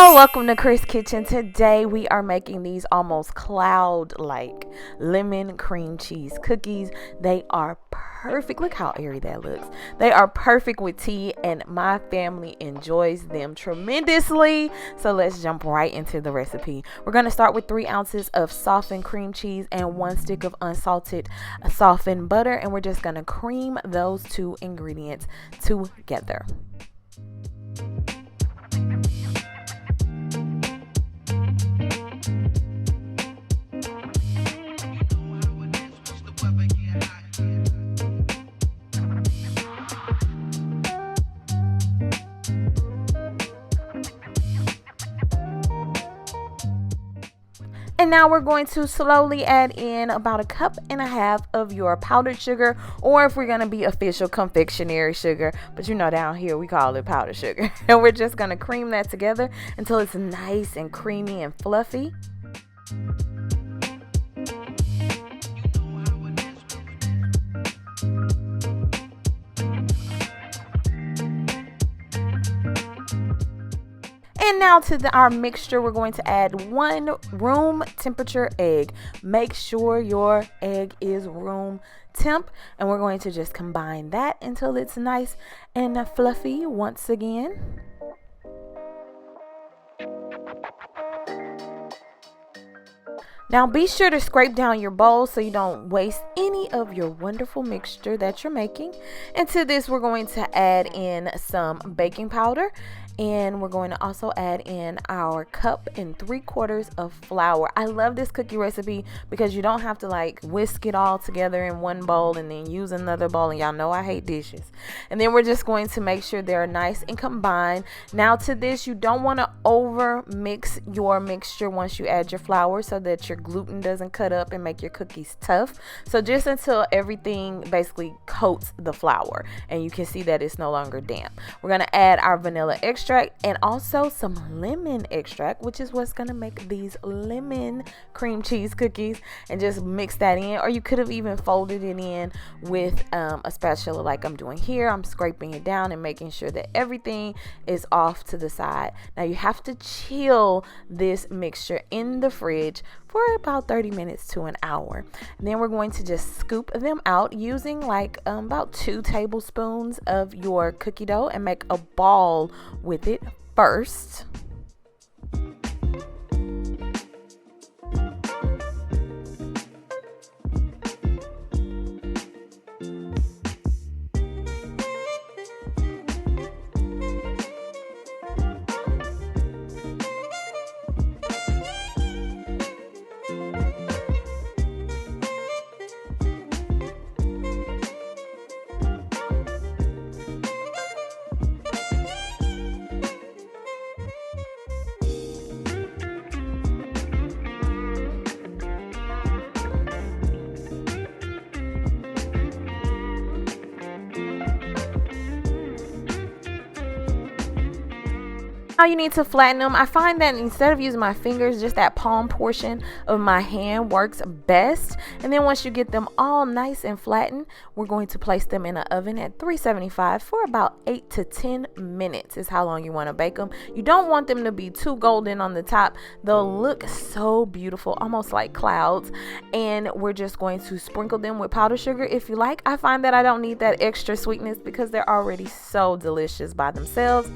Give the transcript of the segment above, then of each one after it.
Hello, welcome to Crys Kitchen. Today we are making these almost cloud-like lemon cream cheese cookies. They are perfect. Look how airy that looks. They are perfect with tea, and my family enjoys them tremendously. So let's jump right into the recipe. We're going to start with 3 ounces of softened cream cheese and 1 stick of unsalted softened butter, and we're just going to cream those 2 ingredients together. And now we're going to slowly add in about 1.5 cups of your powdered sugar, or if we're going to be official, confectionery sugar. But you know, down here we call it powdered sugar. And we're just going to cream that together until it's nice and creamy and fluffy. And now to our mixture, we're going to add 1 room temperature egg. Make sure your egg is room temp, and we're going to just combine that until it's nice and fluffy once again. Now be sure to scrape down your bowl so you don't waste any of your wonderful mixture that you're making. And to this, we're going to add in some baking powder, and we're going to also add in our 1.75 cups of flour. I love this cookie recipe because you don't have to like whisk it all together in one bowl and then use another bowl, and y'all know I hate dishes. And then we're just going to make sure they're nice and combined. Now to this, you don't want to over mix your mixture once you add your flour so that your gluten doesn't cut up and make your cookies tough. So just until everything basically coats the flour and you can see that it's no longer damp. We're going to add our vanilla extract and also some lemon extract, which is what's going to make these lemon cream cheese cookies, and just mix that in. Or you could have even folded it in with a spatula like I'm doing here. I'm scraping it down and making sure that everything is off to the side. Now you have to chill this mixture in the fridge for about 30 minutes to an hour. And then we're going to just scoop them out using like about 2 tablespoons of your cookie dough and make a ball with it first. Now you need to flatten them. I find that instead of using my fingers, just that palm portion of my hand works best. And then once you get them all nice and flattened, we're going to place them in an oven at 375 for about 8 to 10 minutes is how long you want to bake them. You don't want them to be too golden on the top. They'll look so beautiful, almost like clouds. And we're just going to sprinkle them with powdered sugar if you like. I find that I don't need that extra sweetness because they're already so delicious by themselves.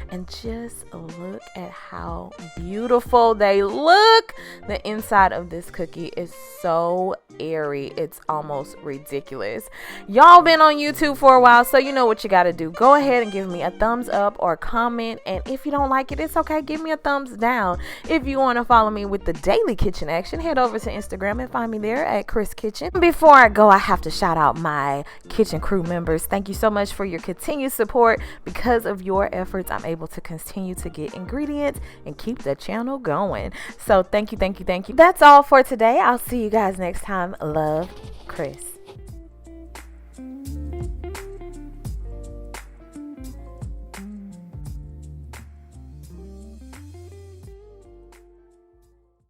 And just look at how beautiful they look. The inside of this cookie is so airy. It's almost ridiculous. Y'all been on YouTube for a while, so you know what you got to do. Go ahead and give me a thumbs up or comment. And if you don't like it, it's okay. Give me a thumbs down. If you want to follow me with the daily kitchen action, head over to Instagram and find me there at Crys Kitchen. Before I go, I have to shout out my kitchen crew members. Thank you so much for your continued support. Because of your efforts, I'm able to continue to get ingredients and keep the channel going. So thank you. That's all for today. I'll see you guys next time. Love, Crys.